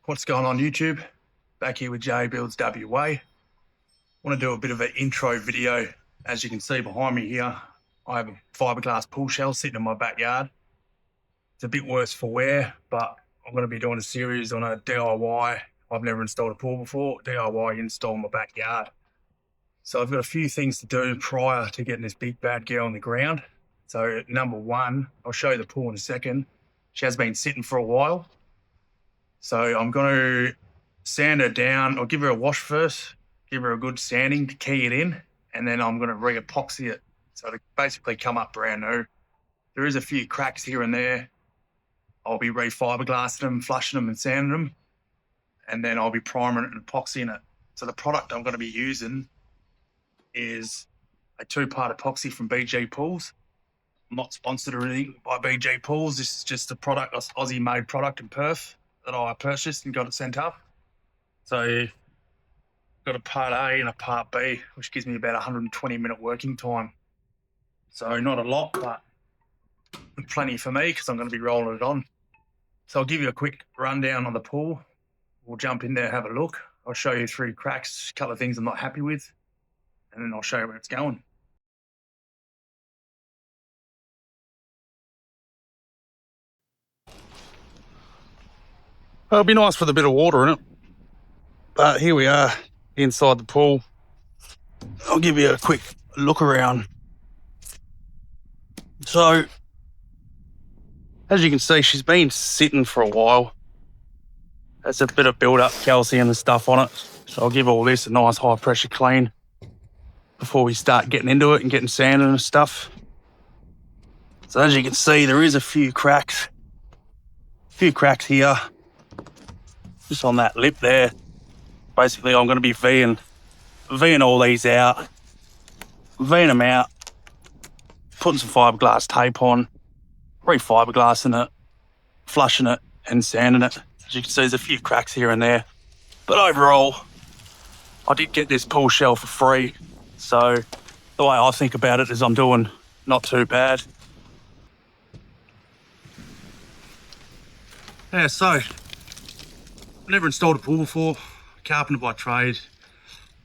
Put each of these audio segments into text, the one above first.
What's going on YouTube? Back here with J Builds WA. Want to do a bit of an intro video. As you can see behind me here, I have a fiberglass pool shell sitting in my backyard. It's a bit worse for wear, but I'm going to be doing a series on a DIY. I've never installed a pool before, DIY install in my backyard. So I've got a few things to do prior to getting this big bad girl on the ground. So number one, I'll show you the pool in a second. She has been sitting for a while. So I'm going to sand her down. I'll give her a wash first, give her a good sanding to key it in, and then I'm going to re-epoxy it. So to basically come up brand new. There is a few cracks here and there. I'll be re-fiberglassing them, flushing them and sanding them, and then I'll be priming it and epoxying it. So the product I'm going to be using is a 2-part epoxy from BG Pools. I'm not sponsored or anything by BG Pools. This is just a product, an Aussie-made product in Perth that I purchased and got it sent up. So got a part A and a part B, which gives me about 120-minute working time. So not a lot, but plenty for me because I'm going to be rolling it on. So I'll give you a quick rundown on the pool. We'll jump in there, have a look. I'll show you 3 cracks, a couple of things I'm not happy with, and then I'll show you where it's going. Well, it'd be nice with a bit of water in it. But here we are inside the pool. I'll give you a quick look around. So, as you can see, she's been sitting for a while. There's a bit of build-up calcium and stuff on it. So I'll give all this a nice high-pressure clean before we start getting into it and getting sanded and stuff. So as you can see, there is a few cracks. Here. Just on that lip there. Basically, I'm going to be V'ing all these out, V'ing them out, putting some fiberglass tape on, re-fiberglassing it, flushing it and sanding it. As you can see, there's a few cracks here and there. But overall, I did get this pool shell for free. So the way I think about it is I'm doing not too bad. Yeah, so I've never installed a pool before, carpenter by trade.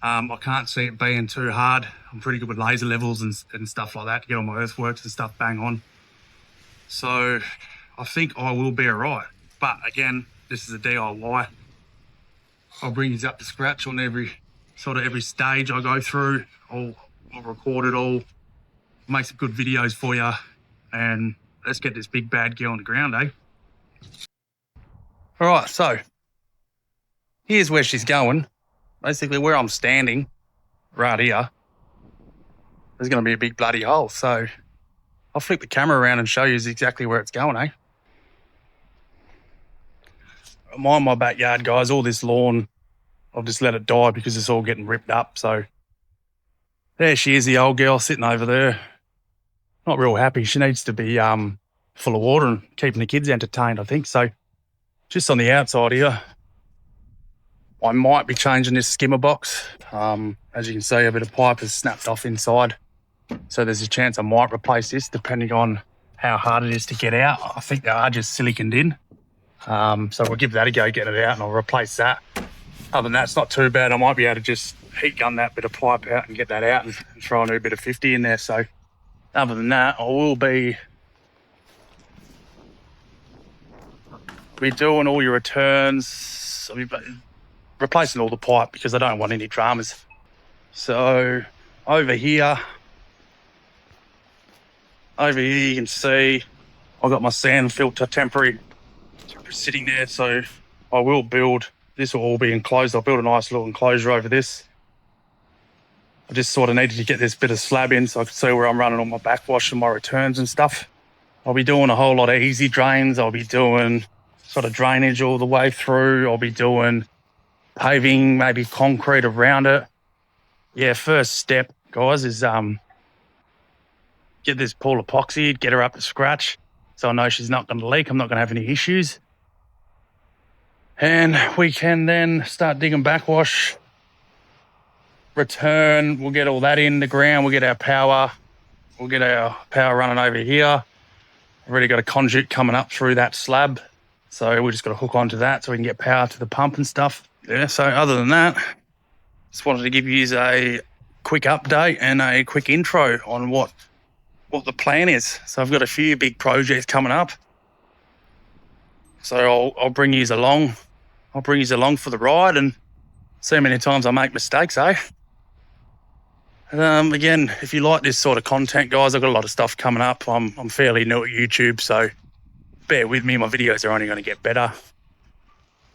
I can't see it being too hard. I'm pretty good with laser levels and stuff like that to get all my earthworks and stuff bang on. So I think I will be all right. But again, this is a DIY. I'll bring you up to scratch on every stage I go through. I'll record it all, make some good videos for you, and let's get this big bad girl on the ground, eh? All right, so here's where she's going. Basically where I'm standing, right here, there's going to be a big bloody hole. So I'll flip the camera around and show you exactly where it's going, eh? Mind my backyard, guys, all this lawn, I've just let it die because it's all getting ripped up. So there she is, the old girl sitting over there. Not real happy. She needs to be full of water and keeping the kids entertained, I think. So just on the outside here, I might be changing this skimmer box. As you can see, a bit of pipe has snapped off inside. So there's a chance I might replace this depending on how hard it is to get out. I think they are just siliconed in. So we'll give that a go, get it out, and I'll replace that. Other than that, it's not too bad. I might be able to just heat gun that bit of pipe out and get that out and throw a new bit of 50 in there. So other than that, I will be doing all your returns. I'll be replacing all the pipe because I don't want any dramas. So over here you can see I've got my sand filter temporary sitting there. So I will build, this will all be enclosed. I'll build a nice little enclosure over this. I just sort of needed to get this bit of slab in so I can see where I'm running all my backwash and my returns and stuff. I'll be doing a whole lot of easy drains. I'll be doing sort of drainage all the way through. I'll be doing paving, maybe concrete around it. Yeah, first step, guys, is get this pool epoxied, get her up to scratch so I know she's not going to leak. I'm not going to have any issues. And we can then start digging backwash, return, we'll get all that in the ground, we'll get our power running over here. I've already got a conduit coming up through that slab So we just got to hook onto that so we can get power to the pump and stuff. Yeah, so other than that, just wanted to give you a quick update and a quick intro on what the plan is. So I've got a few big projects coming up. So I'll bring you along. I'll bring you along for the ride and see how many times I make mistakes, eh? Again, if you like this sort of content, guys, I've got a lot of stuff coming up. I'm fairly new at YouTube, so bear with me. My videos are only going to get better.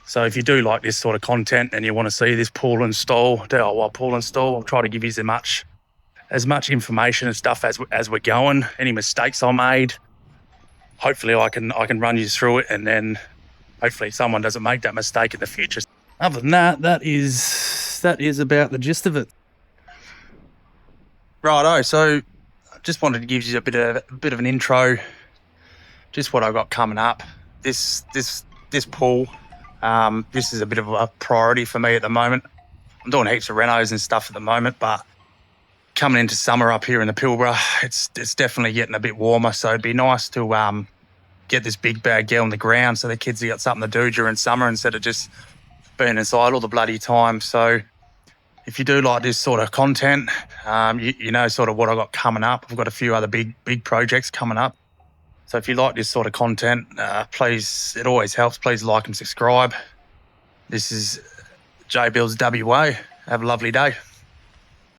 So if you do like this sort of content and you want to see this pull install, I'll try to give you as much information and stuff as we're going. Any mistakes I made, hopefully I can run you through it, and then hopefully someone doesn't make that mistake in the future. Other than that, that is about the gist of it. Righto, so I just wanted to give you a bit of an intro, just what I got coming up. This pull, this is a bit of a priority for me at the moment. I'm doing heaps of renos and stuff at the moment, but coming into summer up here in the Pilbara, it's definitely getting a bit warmer, so it'd be nice to get this big bag down on the ground so the kids have got something to do during summer instead of just being inside all the bloody time. So if you do like this sort of content, you know sort of what I got coming up. I've got a few other big projects coming up. So if you like this sort of content, please, it always helps. Please like and subscribe. This is J Builds WA. Have a lovely day.